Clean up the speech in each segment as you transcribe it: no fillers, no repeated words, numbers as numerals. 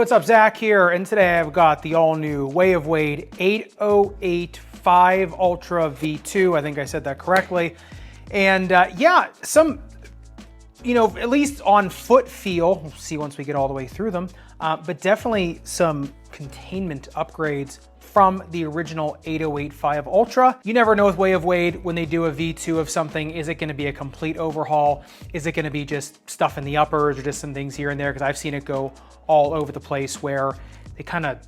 what's up? Zach here, and today I've got the all-new Way of Wade 8085 Ultra V2. I think I said that correctly. And yeah, some, at least on foot feel, we'll see once we get all the way through them, but definitely some containment upgrades from the original 8085 Ultra. You never know with Way of Wade when they do a V2 of something. Is it gonna be a complete overhaul? Is it gonna be just stuff in the uppers or just some things here and there? Because I've seen it go all over the place where they kind of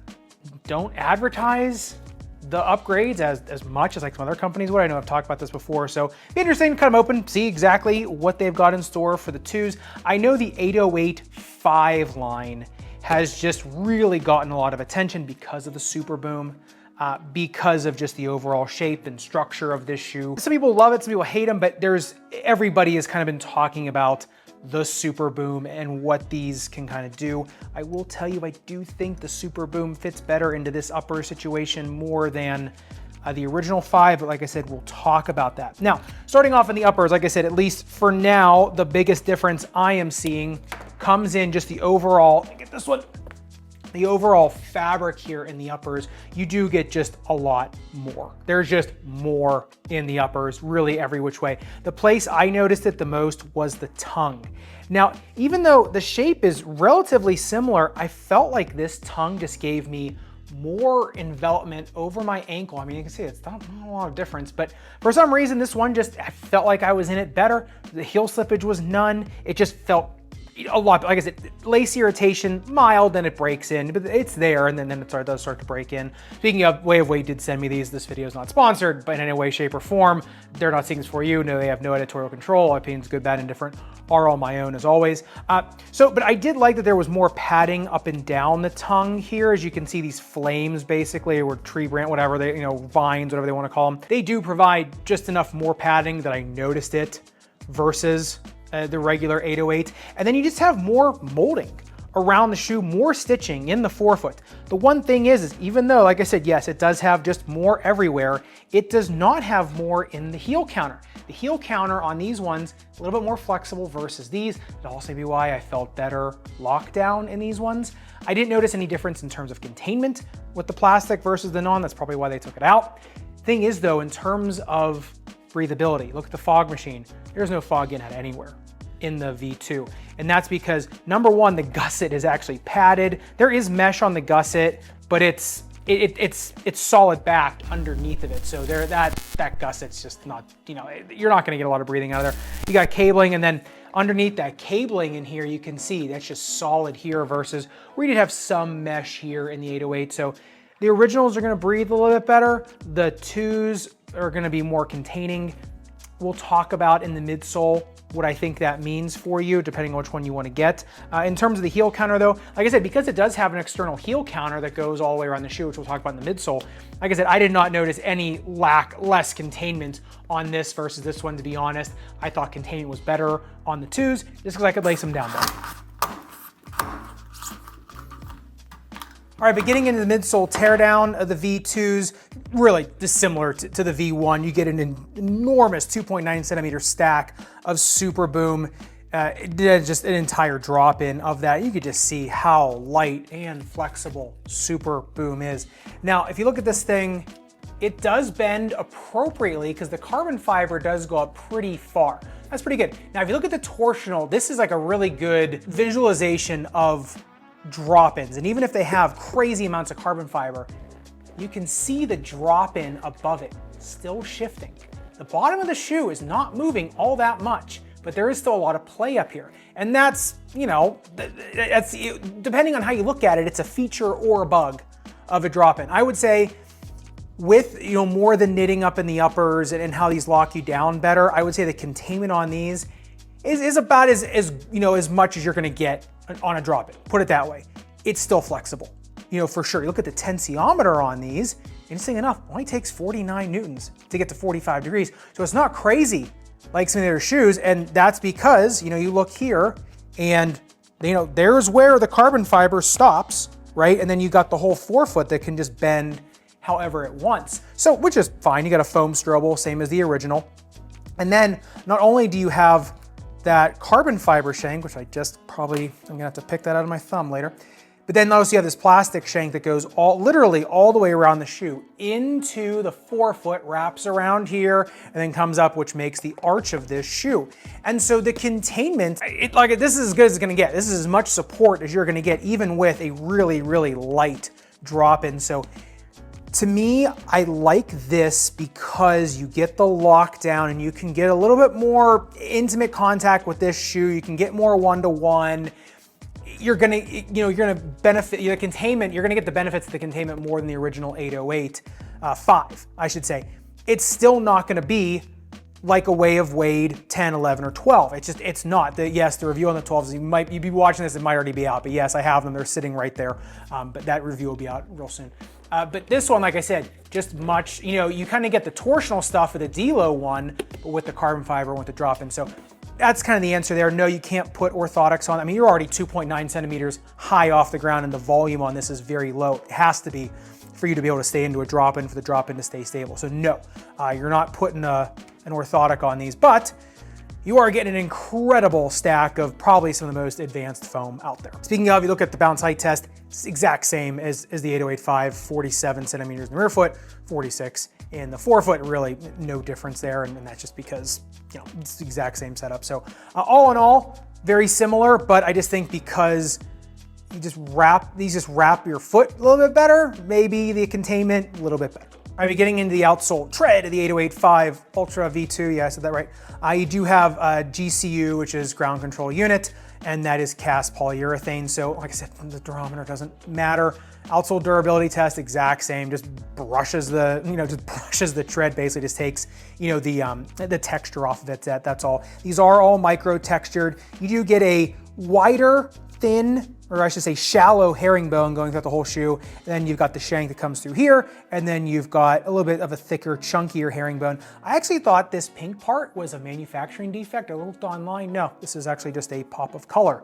don't advertise the upgrades as much as like some other companies would. I know I've talked about this before, so it'd be interesting to kind of open, see exactly what they've got in store for the twos. I know the 8085 line has just really gotten a lot of attention because of the Super Boom, because of just the overall shape and structure of this shoe. Some people love it, some people hate them, but everybody has kind of been talking about the Super Boom and what these can kind of do. I will tell you, I do think the Super Boom fits better into this upper situation more than the original 5, but like I said, we'll talk about that. Now, starting off in the uppers, like I said, at least for now, the biggest difference I am seeing comes in just the overall, get this one, the overall fabric here in the uppers. You do get just a lot more. There's just more in the uppers, really every which way. The place I noticed it the most was the tongue. Now, even though the shape is relatively similar, I felt like this tongue just gave me more envelopment over my ankle. I mean, you can see it's not a lot of difference, but for some reason, this one I felt like I was in it better. The heel slippage was none. It just felt a lot, like I said, lace irritation, mild, then it breaks in, but it's there, and then it does start to break in. Speaking of, Way of Wade did send me these. This video is not sponsored, but in any way, shape, or form, they're not seeing this for you. No, they have no editorial control. Opinions, good, bad, indifferent, are all my own as always. But I did like that there was more padding up and down the tongue here. As you can see, these flames basically, or tree branch, whatever they, vines, whatever they want to call them. They do provide just enough more padding that I noticed it versus the regular 808. And then you just have more molding around the shoe, more stitching in the forefoot. The one thing is even though, like I said, yes, it does have just more everywhere, it does not have more in the heel counter. The heel counter on these ones, a little bit more flexible versus these. That'll also be why I felt better lockdown in these ones. I didn't notice any difference in terms of containment with the plastic versus the non. That's probably why they took it out. Thing is though, in terms of breathability, look at the fog machine. There's no fog inlet anywhere in the V2. And that's because, number one, the gusset is actually padded. There is mesh on the gusset, but it's solid backed underneath of it. So that gusset's just not, you're not gonna get a lot of breathing out of there. You got cabling, and then underneath that cabling in here, you can see that's just solid here versus we did have some mesh here in the 808. So the originals are gonna breathe a little bit better. The twos are gonna be more containing. We'll talk about in the midsole what I think that means for you, depending on which one you want to get. In terms of the heel counter though, like I said, because it does have an external heel counter that goes all the way around the shoe, which we'll talk about in the midsole, like I said, I did not notice any less containment on this versus this one, to be honest. I thought containment was better on the twos, just because I could lace them down better. All right, but getting into the midsole teardown of the V2s, really dissimilar to the V1. You get an enormous 2.9 centimeter stack of Super Boom, just an entire drop in of that. You could just see how light and flexible Super Boom is. Now, if you look at this thing, it does bend appropriately because the carbon fiber does go up pretty far. That's pretty good. Now, if you look at the torsional, this is like a really good visualization of drop-ins, and even if they have crazy amounts of carbon fiber, you can see the drop-in above it still shifting. The bottom of the shoe is not moving all that much, but there is still a lot of play up here. And that's, depending on how you look at it, it's a feature or a bug of a drop-in. I would say with, more than knitting up in the uppers and how these lock you down better, I would say the containment on these is about as much as you're gonna get on a drop-in, put it that way. It's still flexible, for sure. You look at the tensiometer on these, interesting enough, only takes 49 newtons to get to 45 degrees. So it's not crazy like some of their shoes, and that's because, you look here and, there's where the carbon fiber stops, right? And then you got the whole forefoot that can just bend however it wants. So, which is fine. You got a foam strobel, same as the original. And then not only do you have that carbon fiber shank, which I'm gonna have to pick that out of my thumb later. But then notice you have this plastic shank that goes literally all the way around the shoe into the forefoot, wraps around here, and then comes up, which makes the arch of this shoe. And so the containment, this is as good as it's gonna get. This is as much support as you're gonna get, even with a really, really light drop-in. So to me, I like this because you get the lockdown and you can get a little bit more intimate contact with this shoe. You can get more one-to-one. You're gonna benefit the containment. You're gonna get the benefits of the containment more than the original 808 5, I should say. It's still not gonna be like a Way of Wade 10, 11, or 12. It's not. Yes, the review on the 12s, you'd be watching this, it might already be out, but yes, I have them. They're sitting right there. But that review will be out real soon. But this one, like I said, just much, you kind of get the torsional stuff with the D-Lo one, but with the carbon fiber and with the drop-in. So that's kind of the answer there. No, you can't put orthotics on. I mean, you're already 2.9 centimeters high off the ground and the volume on this is very low. It has to be for you to be able to stay into a drop-in, for the drop-in to stay stable. So no, you're not putting an orthotic on these, but you are getting an incredible stack of probably some of the most advanced foam out there. Speaking of, you look at the bounce height test, it's the exact same as the 808 5, 47 centimeters in the rear foot, 46 in the forefoot, really no difference there, and that's just because, it's the exact same setup. So all in all, very similar, but I just think because these just wrap your foot a little bit better, maybe the containment a little bit better. All right, getting into the outsole tread of the 808 5 Ultra V2, yeah, I said that right. You do have GCU, which is ground control unit, and that is cast polyurethane. So like I said, the durometer doesn't matter. Outsole durability test, exact same, just brushes the tread, basically just takes, the texture off of it, that's all. These are all micro textured. You do get a wider, thin, or I should say shallow herringbone going throughout the whole shoe. And then you've got the shank that comes through here, and then you've got a little bit of a thicker, chunkier herringbone. I actually thought this pink part was a manufacturing defect. I looked online, no, this is actually just a pop of color.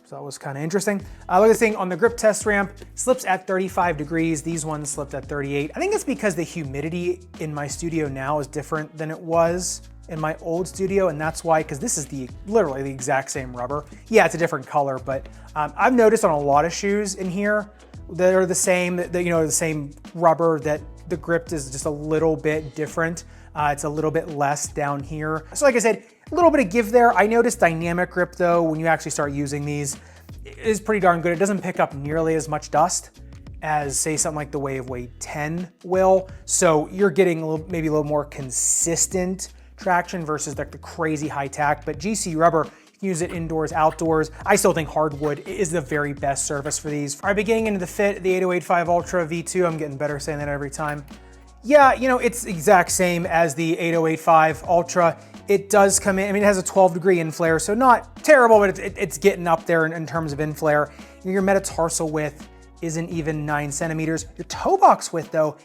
So that was kind of interesting. Look at this thing on the grip test ramp, slips at 35 degrees. These ones slipped at 38. I think it's because the humidity in my studio now is different than it was in my old studio, and that's why, because this is literally the exact same rubber. Yeah, it's a different color, but I've noticed on a lot of shoes in here that are the same, the same rubber, that the grip is just a little bit different. It's a little bit less down here. So like I said, a little bit of give there. I noticed dynamic grip though, when you actually start using these, is pretty darn good. It doesn't pick up nearly as much dust as say something like the Way of Wade 10 will. So you're getting maybe a little more consistent traction versus like the crazy high tack, but GC rubber, you can use it indoors, outdoors. I still think hardwood is the very best surface for these. All right, but getting into the fit, the 808 5 Ultra V2, I'm getting better saying that every time. Yeah, it's the exact same as the 808 5 Ultra. It does come in, I mean, it has a 12-degree inflare, so not terrible, but it's getting up there in terms of inflare. Your metatarsal width isn't even 9 centimeters. Your toe box width though,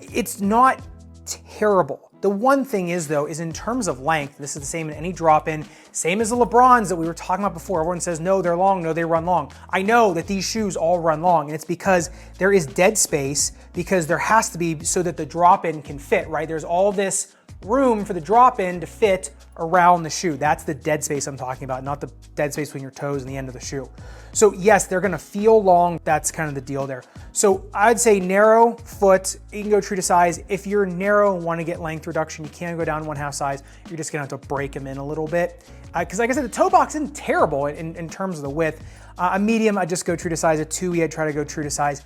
it's not terrible. The one thing is though, is in terms of length, this is the same in any drop-in, same as the LeBrons that we were talking about before. Everyone says, no, they're long, no, they run long. I know that these shoes all run long, and it's because there is dead space, because there has to be so that the drop-in can fit, right? There's all this room for the drop-in to fit around the shoe. That's the dead space I'm talking about, not the dead space between your toes and the end of the shoe. So yes, they're gonna feel long. That's kind of the deal there. So I'd say narrow foot, you can go true to size. If you're narrow and wanna get length reduction, you can go down 1/2 size. You're just gonna have to break them in a little bit. Because like I said, the toe box isn't terrible in terms of the width. A medium, I'd just go true to size. A 2E, I'd try to go true to size.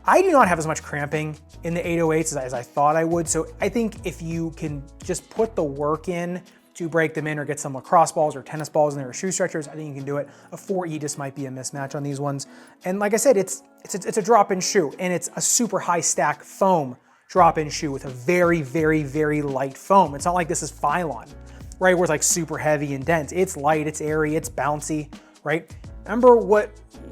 I do not have as much cramping in the 808s as I thought I would. So I think if you can just put the work in to break them in, or get some lacrosse balls or tennis balls in there, or shoe stretchers, I think you can do it. A 4E just might be a mismatch on these ones. And like I said, it's a drop-in shoe, and it's a super high stack foam drop-in shoe with a very, very, very light foam. It's not like this is Phylon, right? Where it's like super heavy and dense. It's light, it's airy, it's bouncy, right? Remember what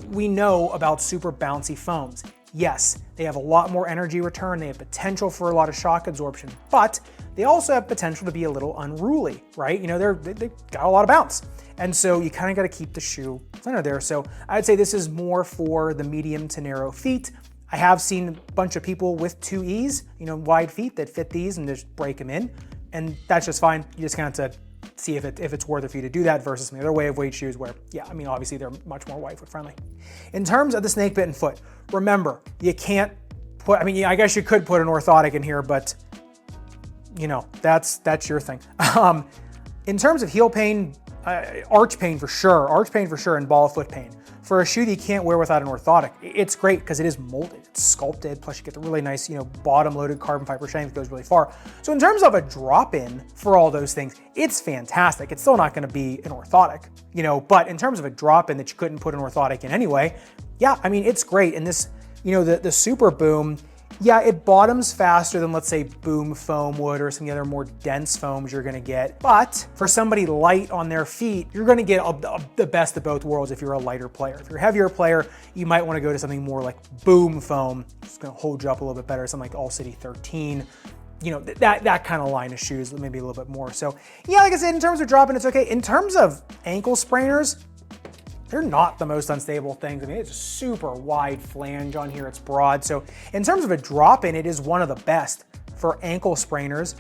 we know about super bouncy foams. Yes, they have a lot more energy return, they have potential for a lot of shock absorption, but they also have potential to be a little unruly, right? They've got a lot of bounce. And so you kind of got to keep the shoe center there. So I'd say this is more for the medium to narrow feet. I have seen a bunch of people with 2Es, wide feet that fit these and just break them in. And that's just fine. You just kind of have to see if it's worth it for you to do that versus some of the other Way of Weight shoes where, yeah, I mean, obviously they're much more wide foot friendly. In terms of the snake bitten foot, remember, you can't put, I mean, I guess you could put an orthotic in here, but you know, that's your thing. In terms of heel pain, arch pain for sure, and ball of foot pain. For a shoe that you can't wear without an orthotic, it's great because it is molded, it's sculpted, plus you get the really nice, you know, bottom-loaded carbon fiber strength that goes really far. So in terms of a drop-in for all those things, it's fantastic. It's still not gonna be an orthotic, you know, but in terms of a drop-in that you couldn't put an orthotic in anyway, yeah, I mean, it's great. And this, you know, the Super Boom, yeah, it bottoms faster than, let's say, Boom foam would or some of the other more dense foams you're gonna get. But for somebody light on their feet, you're gonna get the best of both worlds if you're a lighter player. If you're a heavier player, you might wanna go to something more like Boom foam. It's gonna hold you up a little bit better, something like All City 13. You know, that kind of line of shoes, maybe a little bit more. So yeah, like I said, in terms of dropping, it's okay. In terms of ankle sprainers, they're not the most unstable things. I mean, it's a super wide flange on here, it's broad. So in terms of a drop-in, it is one of the best for ankle sprainers.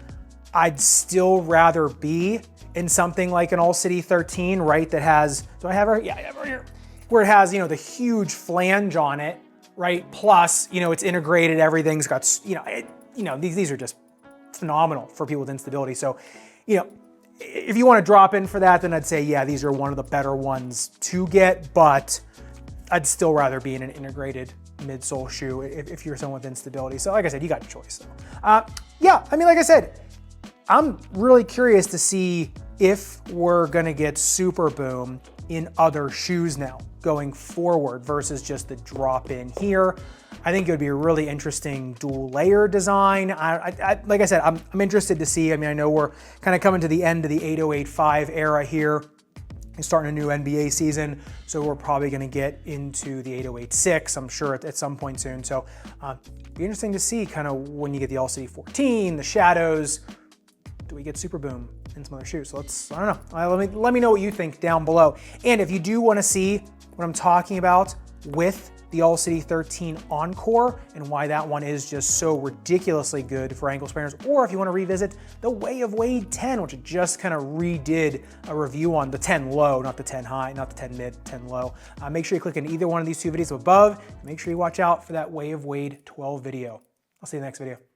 I'd still rather be in something like an All City 13, right? That has, do I have her? Yeah, I have her here. Where it has, you know, the huge flange on it, right? Plus, you know, it's integrated, everything's got, you know, these are just phenomenal for people with instability. So, you know, if you want to drop in for that, then I'd say, yeah, these are one of the better ones to get, but I'd still rather be in an integrated midsole shoe if you're someone with instability. So like I said, you got your choice. Yeah, I mean, like I said, I'm really curious to see if we're gonna get Super Boom in other shoes now going forward versus just the drop in here. I think it would be a really interesting dual layer design. Like I said, I'm interested to see. I mean, I know we're kind of coming to the end of the 8085 era here and starting a new NBA season. So we're probably going to get into the 8086, I'm sure at some point soon. So be interesting to see kind of when you get the All City 14, the shadows, do we get Super Boom in some other shoes? So I don't know. Let me know what you think down below. And if you do want to see what I'm talking about with the All City 13 Encore and why that one is just so ridiculously good for ankle sprainers, or if you want to revisit the Way of Wade 10, which I just kind of redid a review on, the 10 low, not the 10 high, not the 10 mid, 10 low. Make sure you click in either one of these two videos above. Make sure you watch out for that Way of Wade 12 video. I'll see you in the next video.